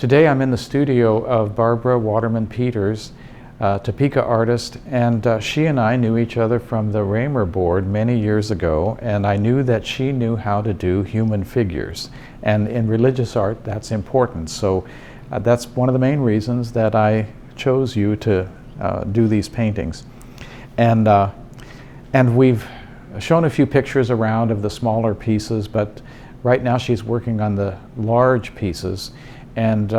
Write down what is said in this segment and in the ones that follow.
Today I'm in the studio of Barbara Waterman-Peters, Topeka artist, and she and I knew each other from the Raymer board many years ago, and I knew that she knew how to do human figures. And in religious art, that's important. So that's one of the main reasons that I chose you to do these paintings. And we've shown a few pictures around of the smaller pieces, but right now she's working on the large pieces. And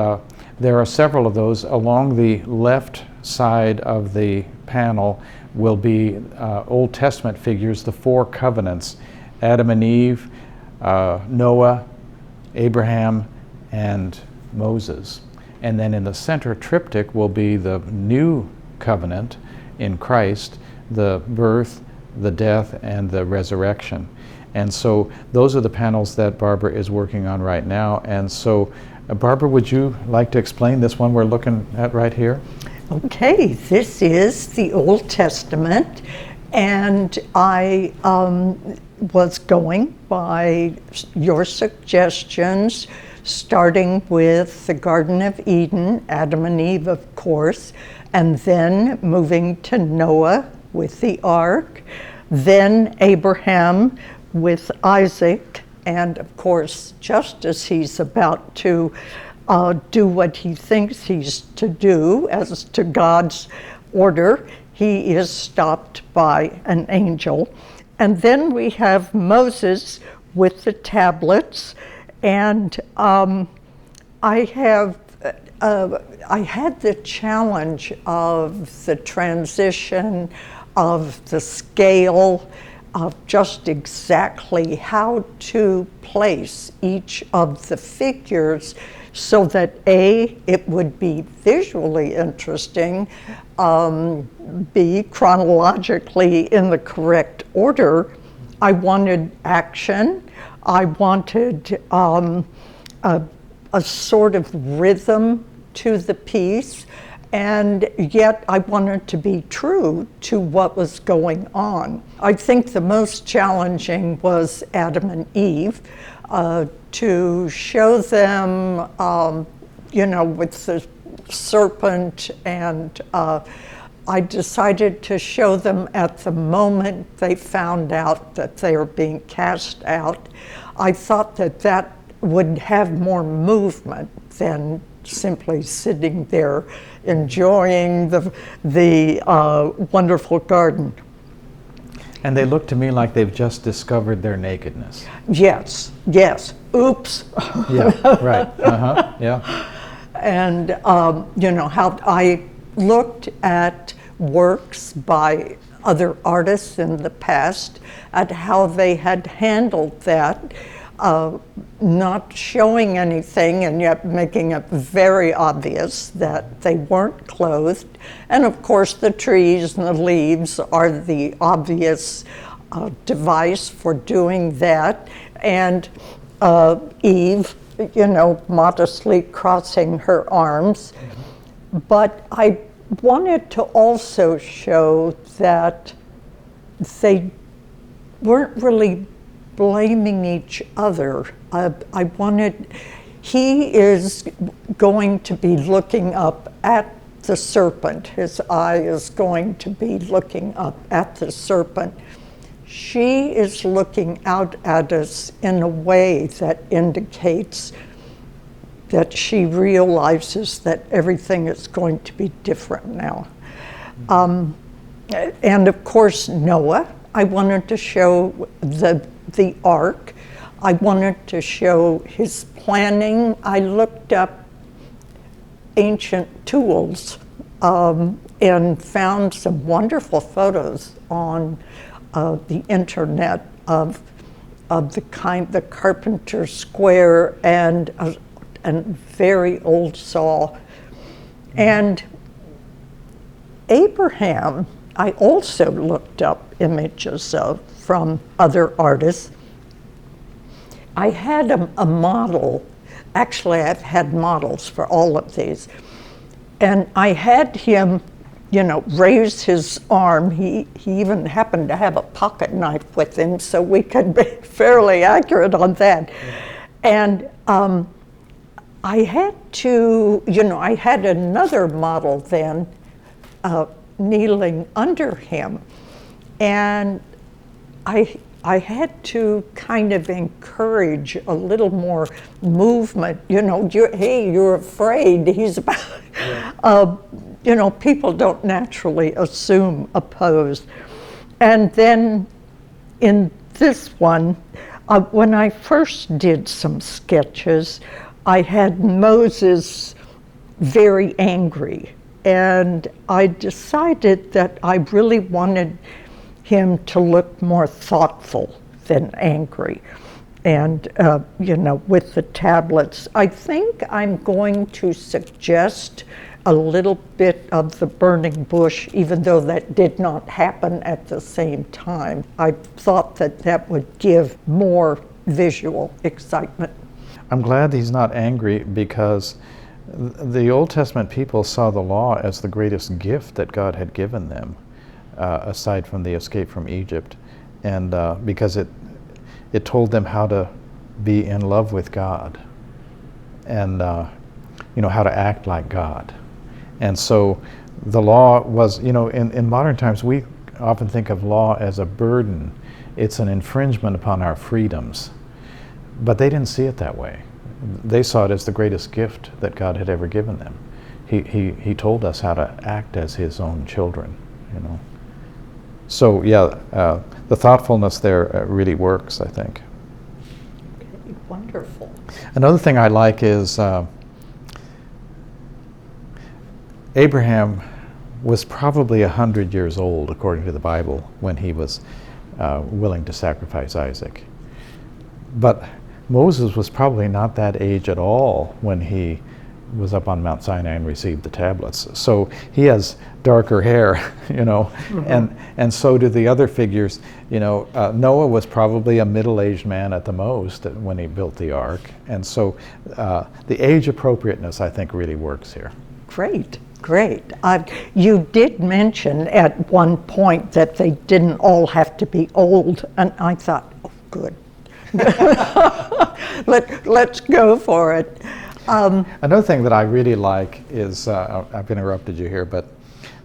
there are several of those. Along the left side of the panel will be Old Testament figures, the four covenants: Adam and Eve, Noah, Abraham, and Moses. And then in the center triptych will be the new covenant in Christ, the birth, the death, and the resurrection. And so those are the panels that Barbara is working on right now. And so Barbara, would you like to explain this one we're looking at right here? Okay, this is the Old Testament, and I was going by your suggestions, starting with the Garden of Eden, Adam and Eve, of course, and then moving to Noah with the ark, then Abraham with Isaac, and of course, just as he's about to do what he thinks he's to do as to God's order, he is stopped by an angel. And then we have Moses with the tablets, and I had the challenge of the transition, of the scale, of just exactly how to place each of the figures so that A, it would be visually interesting, B, chronologically in the correct order. I wanted action. I wanted a sort of rhythm to the piece, and yet I wanted to be true to what was going on. I think the most challenging was Adam and Eve, to show them, with the serpent, and I decided to show them at the moment they found out that they were being cast out. I thought that that would have more movement than simply sitting there enjoying the wonderful garden. And they look to me like they've just discovered their nakedness. Yes, yes. Oops. Yeah, right. Uh-huh, yeah. And, how I looked at works by other artists in the past, at how they had handled that, not showing anything and yet making it very obvious that they weren't clothed. And of course the trees and the leaves are the obvious device for doing that. And Eve, modestly crossing her arms. But I wanted to also show that they weren't really blaming each other. He is going to be looking up at the serpent. His eye is going to be looking up at the serpent. She is looking out at us in a way that indicates that she realizes that everything is going to be different now. And of course, Noah, I wanted to show the ark. I wanted to show his planning. I looked up ancient tools and found some wonderful photos on the internet of the carpenter's square and a very old saw. And Abraham, I also looked up images of from other artists. I had a model. Actually, I've had models for all of these. And I had him, raise his arm. He even happened to have a pocket knife with him, so we could be fairly accurate on that. And I had to, I had another model then kneeling under him, and I had to kind of encourage a little more movement. You're afraid. He's about, people don't naturally assume a pose. And then in this one, when I first did some sketches, I had Moses very angry. And I decided that I really wanted him to look more thoughtful than angry. And, with the tablets, I think I'm going to suggest a little bit of the burning bush, even though that did not happen at the same time. I thought that would give more visual excitement. I'm glad he's not angry, because the Old Testament people saw the law as the greatest gift that God had given them, aside from the escape from Egypt, and because it told them how to be in love with God, and how to act like God. And so the law was, in modern times we often think of law as a burden. It's an infringement upon our freedoms. But they didn't see it that way. They saw it as the greatest gift that God had ever given them. He told us how to act as his own children, So the thoughtfulness there really works, I think. Okay, wonderful. Another thing I like is Abraham was probably 100 years old, according to the Bible, when he was willing to sacrifice Isaac. But Moses was probably not that age at all when he was up on Mount Sinai and received the tablets. So he has darker hair, mm-hmm. and so do the other figures. Noah was probably a middle-aged man at the most when he built the ark. And so the age appropriateness, I think, really works here. Great. You did mention at one point that they didn't all have to be old, and I thought, oh, good. Let's go for it. Another thing that I really like is, I've interrupted you here, but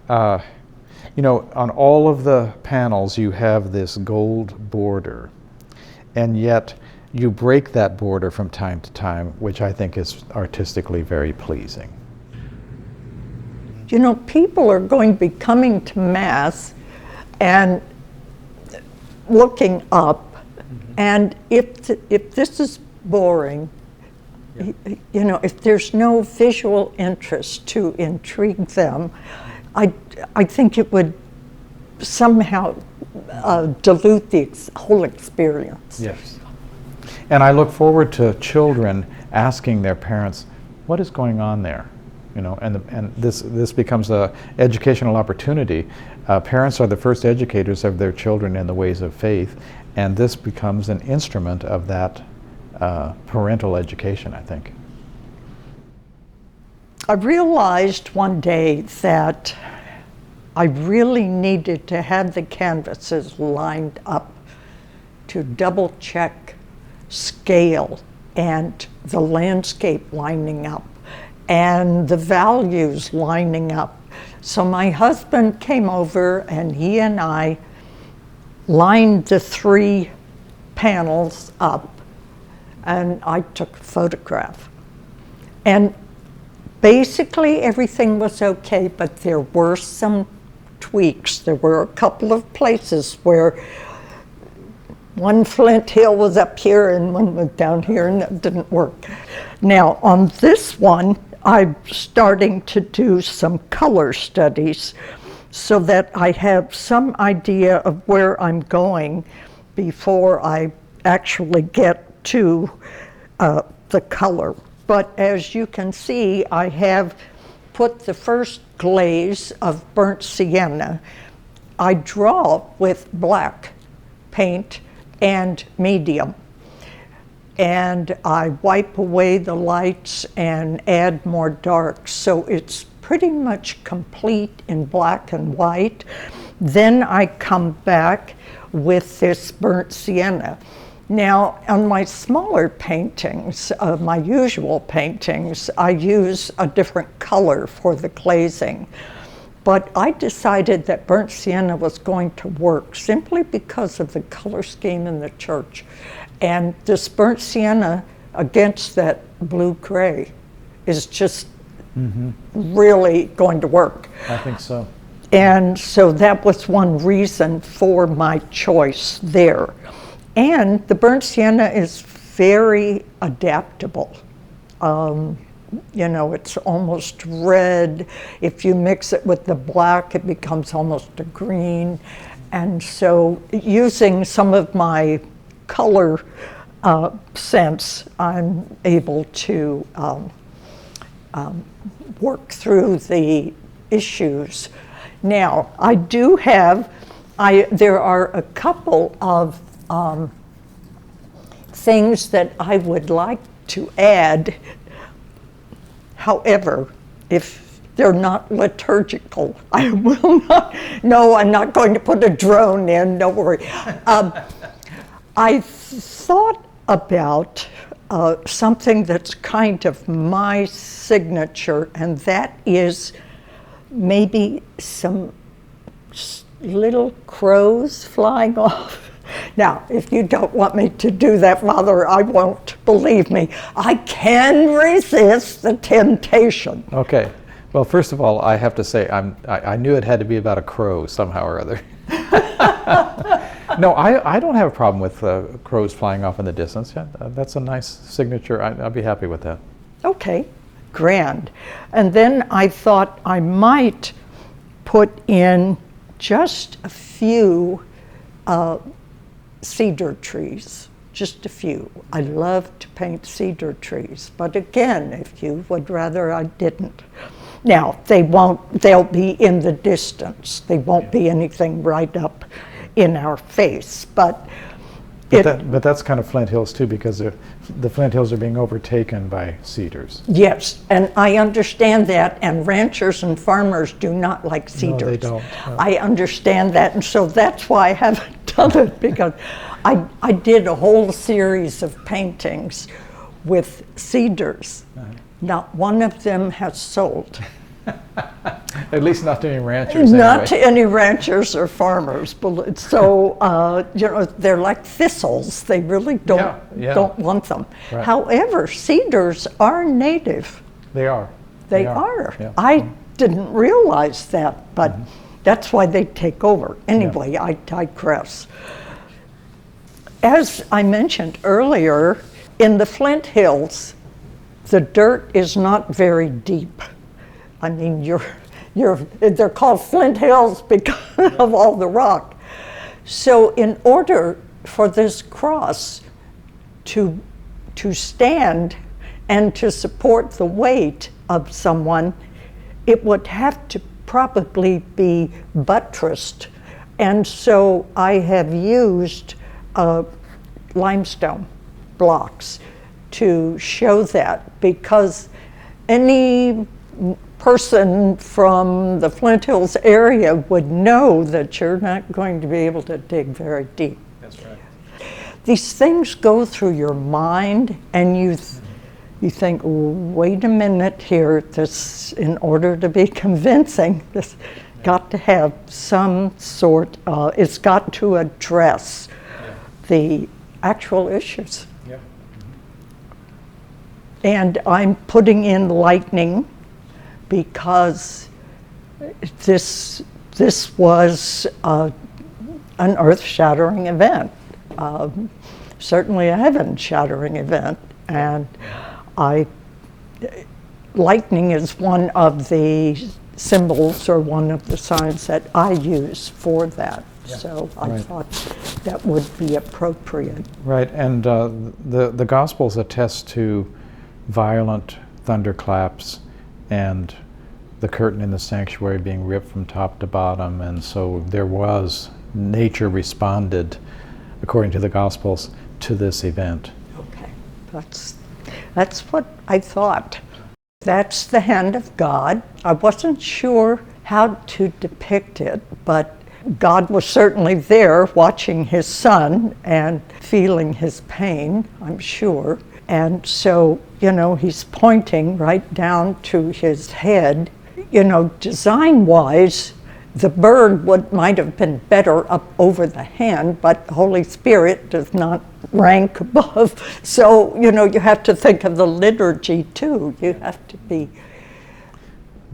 on all of the panels you have this gold border, and yet you break that border from time to time, which I think is artistically very pleasing. People are going to be coming to Mass and looking up, mm-hmm. and if this is boring, yeah. If there's no visual interest to intrigue them, I think it would somehow dilute the whole experience. Yes. And I look forward to children asking their parents, what is going on there? And this becomes an educational opportunity. Parents are the first educators of their children in the ways of faith, and this becomes an instrument of that parental education, I think. I realized one day that I really needed to have the canvases lined up to double check scale and the landscape lining up and the values lining up. So my husband came over and he and I lined the 3 panels up, and I took a photograph. And basically everything was okay, but there were some tweaks. There were a couple of places where one flint hill was up here and one was down here, and that didn't work. Now on this one, I'm starting to do some color studies so that I have some idea of where I'm going before I actually get to the color. But as you can see, I have put the first glaze of burnt sienna. I draw with black paint and medium, and I wipe away the lights and add more darks, so it's pretty much complete in black and white. Then I come back with this burnt sienna. Now, on my smaller paintings, my usual paintings, I use a different color for the glazing. But I decided that burnt sienna was going to work simply because of the color scheme in the church. And this burnt sienna against that blue-gray is just really going to work. I think so. And so that was one reason for my choice there. And the burnt sienna is very adaptable. You know, it's almost red. If you mix it with the black, it becomes almost a green. And so using some of my color sense, I'm able to work through the issues. Now, I do have, there are a couple of things that I would like to add. However, if they're not liturgical, I will not. No, I'm not going to put a drone in, don't worry. I thought about something that's kind of my signature, and that is maybe some little crows flying off. Now, if you don't want me to do that, Father, I won't. Believe me, I can resist the temptation. Okay. Well, first of all, I have to say I knew it had to be about a crow somehow or other. No, I don't have a problem with crows flying off in the distance. Yeah, that's a nice signature. I'll be happy with that. Okay, grand. And then I thought I might put in just a few cedar trees, just a few. I love to paint cedar trees, but again, if you would rather I didn't. Now, they'll be in the distance. They won't be anything right up in our face, but that's kind of Flint Hills too, because the Flint Hills are being overtaken by cedars. Yes, and I understand that, and ranchers and farmers do not like cedars. No, they don't. No. I understand that, and so that's why I haven't done it, because I did a whole series of paintings with cedars. Not one of them has sold. At least not to any ranchers. Not anyway. to any ranchers or farmers. So, you know, they're like thistles. They really don't want them. Right. However, cedars are native. They are. They are. Yeah. I didn't realize that, but that's why they take over. Anyway, I digress. As I mentioned earlier, in the Flint Hills, the dirt is not very deep. I mean, they're called Flint Hills because of all the rock. So in order for this cross to stand and to support the weight of someone, it would have to probably be buttressed. And so I have used limestone blocks to show that, because any person from the Flint Hills area would know that you're not going to be able to dig very deep. That's right. These things go through your mind, and you think, wait a minute here, this, in order to be convincing, this got to have some sort, it's got to address the actual issues. Yeah. And I'm putting in lightning because this was an earth-shattering event, certainly a heaven-shattering event, and lightning is one of the symbols or one of the signs that I use for that. Yeah. So I thought that would be appropriate. Right, and the Gospels attest to violent thunderclaps and the curtain in the sanctuary being ripped from top to bottom, and so nature responded, according to the Gospels, to this event. Okay, that's what I thought. That's the hand of God. I wasn't sure how to depict it, but God was certainly there watching his son and feeling his pain, I'm sure. And so, he's pointing right down to his head. Design-wise, the bird might have been better up over the hand, but the Holy Spirit does not rank above. So, you have to think of the liturgy too. You have to be.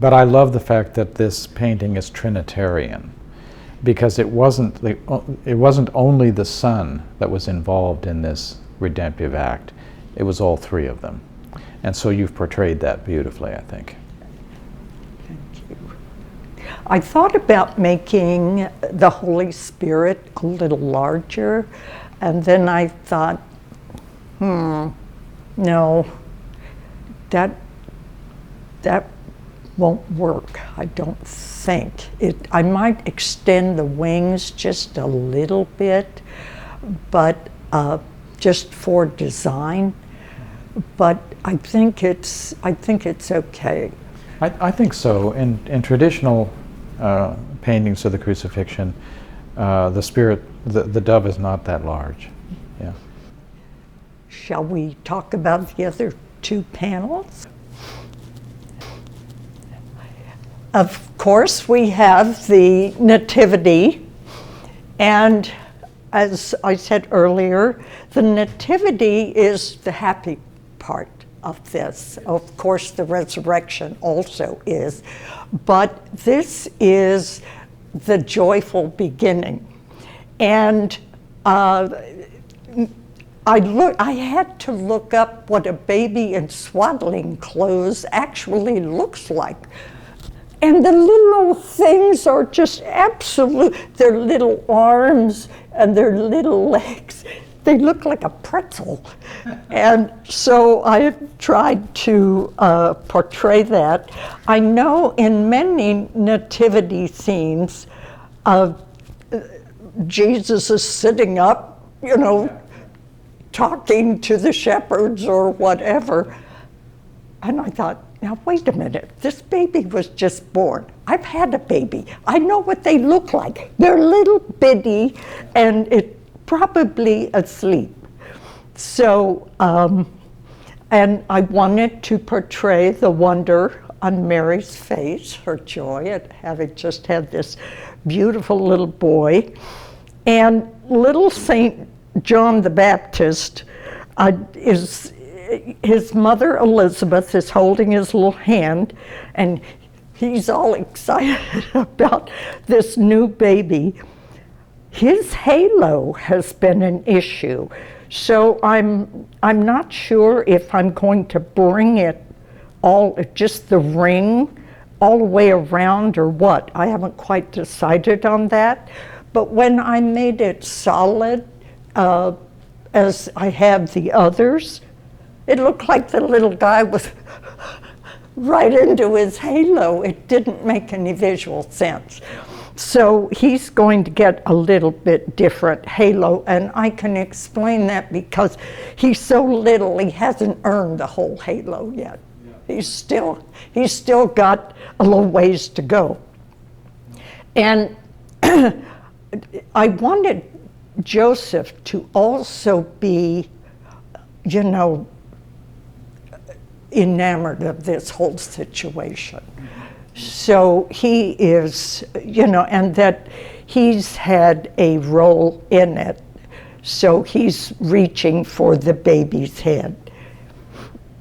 But I love the fact that this painting is Trinitarian, because it wasn't only the Son that was involved in this redemptive act. It was all three of them. And so you've portrayed that beautifully, I think. Thank you. I thought about making the Holy Spirit a little larger, and then I thought, no, that won't work, I don't think. I might extend the wings just a little bit, but just for design. But I think it's okay. I think so. In traditional paintings of the crucifixion, the Spirit, the dove is not that large. Yeah. Shall we talk about the other two panels? Of course, we have the Nativity, and as I said earlier, the Nativity is the happy part of this. Of course, the resurrection also is, but this is the joyful beginning. And I had to look up what a baby in swaddling clothes actually looks like. And the little things are just absolute, their little arms and their little legs, they look like a pretzel. And so I tried to portray that. I know in many nativity scenes, Jesus is sitting up, talking to the shepherds or whatever. And I thought, now wait a minute, this baby was just born. I've had a baby. I know what they look like. They're little bitty and it probably asleep. So, and I wanted to portray the wonder on Mary's face, her joy at having just had this beautiful little boy. And little Saint John the Baptist his mother Elizabeth is holding his little hand, and he's all excited about this new baby. His halo has been an issue, so I'm not sure if I'm going to bring it all, just the ring, all the way around or what. I haven't quite decided on that, but when I made it solid, as I have the others, it looked like the little guy was right into his halo. It didn't make any visual sense. So he's going to get a little bit different halo, and I can explain that because he's so little, he hasn't earned the whole halo yet. Yeah. He's still got a little ways to go. And I wanted Joseph to also be, enamored of this whole situation. So he is, and that he's had a role in it. So he's reaching for the baby's head.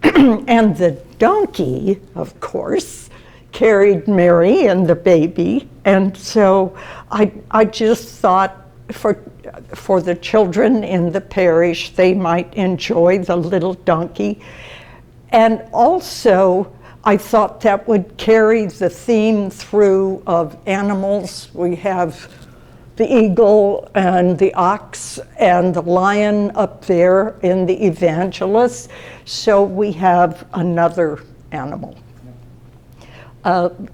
And the donkey, of course, carried Mary and the baby. And so I just thought for the children in the parish, they might enjoy the little donkey. And also, I thought that would carry the theme through of animals. We have the eagle and the ox and the lion up there in the evangelist. So we have another animal.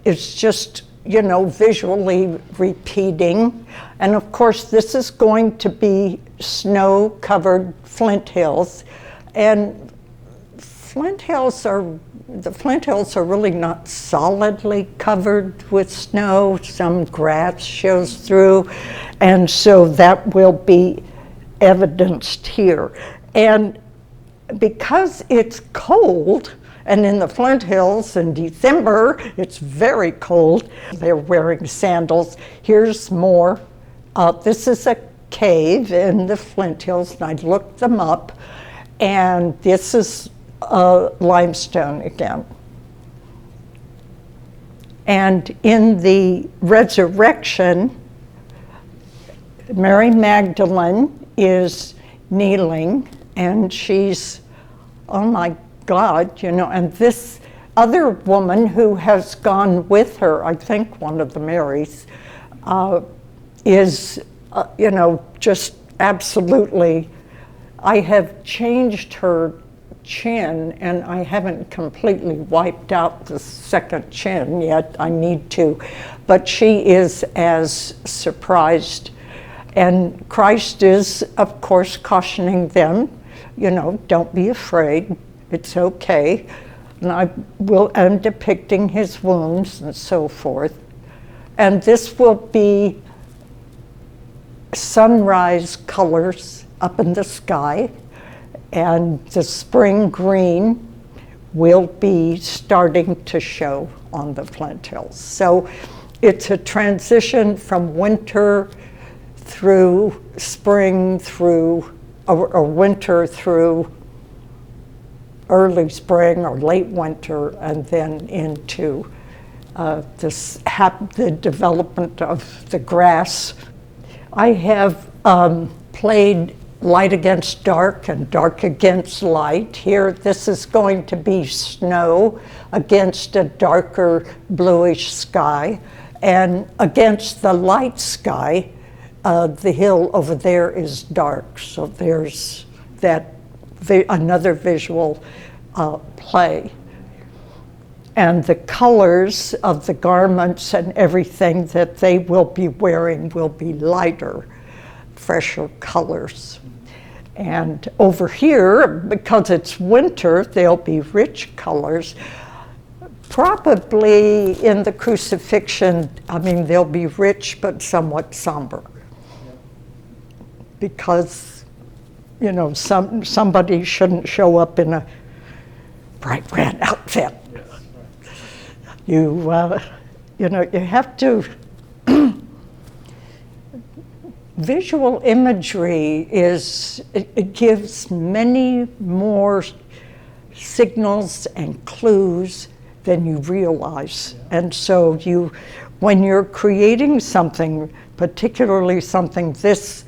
It's just, visually repeating. And of course, this is going to be snow-covered Flint Hills. And the Flint Hills are really not solidly covered with snow. Some grass shows through, and so that will be evidenced here. And because it's cold, and in the Flint Hills in December, it's very cold, they're wearing sandals. Here's more. This is a cave in the Flint Hills, and I looked them up, and this is limestone again. And in the resurrection, Mary Magdalene is kneeling, and she's, oh my God, you know, and this other woman who has gone with her, I think one of the Marys, is, you know, just absolutely, I have changed her chin, and I haven't completely wiped out the second chin yet. I need to, but she is as surprised. And Christ is, of course, cautioning them, you know, don't be afraid, it's okay. And I'm depicting his wounds and so forth. And this will be sunrise colors up in the sky, and the spring green will be starting to show on the Flint Hills. So it's a transition from winter through spring, through or winter through early spring or late winter, and then into the development of the grass. I have played light against dark and dark against light. Here, this is going to be snow against a darker bluish sky, and against the light sky, the hill over there is dark. So there's that another visual play. And the colors of the garments and everything that they will be wearing will be lighter, fresher colors. And over here, because it's winter, they'll be rich colors. Probably in the crucifixion, I mean, they'll be rich but somewhat somber. Because, you know, somebody shouldn't show up in a bright red outfit. You know, you have to, visual imagery it gives many more signals and clues than you realize. And so when you're creating something, particularly something this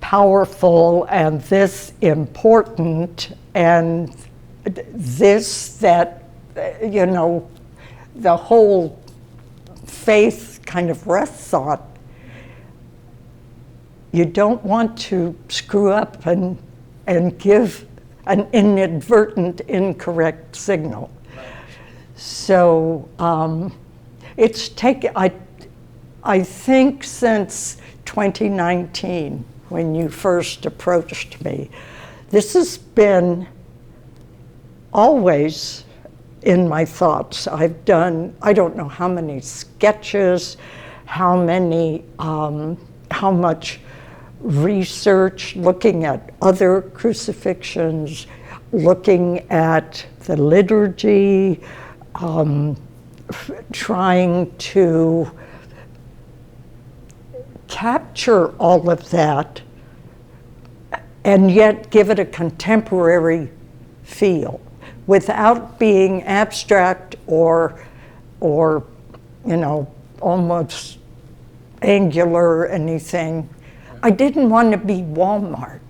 powerful and this important and this that, you know, the whole faith kind of rests on, you don't want to screw up and give an inadvertent incorrect signal. So it's taken, I think since 2019, when you first approached me, this has been always in my thoughts. I've done, I don't know how many sketches, how much research, looking at other crucifixions, looking at the liturgy, trying to capture all of that and yet give it a contemporary feel without being abstract or you know, almost angular or anything. I didn't want to be Walmart.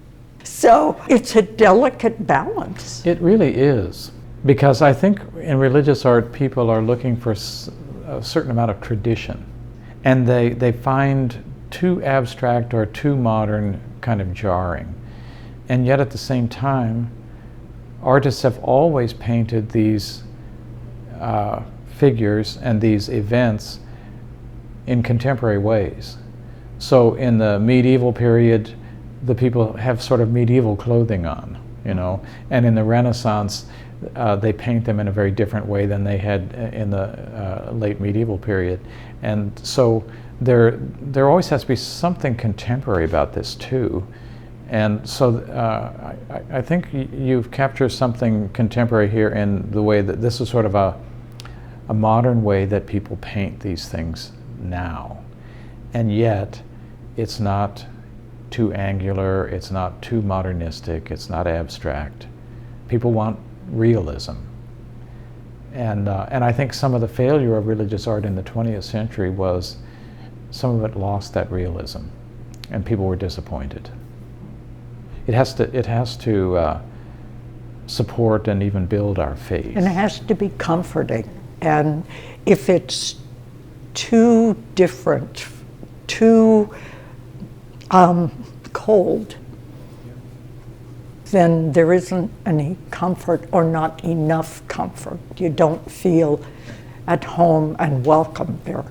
So it's a delicate balance. It really is. Because I think in religious art, people are looking for a certain amount of tradition. And they find too abstract or too modern kind of jarring. And yet at the same time, artists have always painted these figures and these events in contemporary ways. So in the medieval period, the people have sort of medieval clothing on. you know. And in the Renaissance, they paint them in a very different way than they had in the late medieval period. And so there always has to be something contemporary about this too. And so I think you've captured something contemporary here in the way that this is sort of a modern way that people paint these things now. And yet, it's not too angular, it's not too modernistic, it's not abstract. People want realism. And I think some of the failure of religious art in the 20th century was some of it lost that realism, and people were disappointed. It has to support and even build our faith. And it has to be comforting. And if it's too different, too cold, then there isn't any comfort, or not enough comfort. You don't feel at home and welcome there.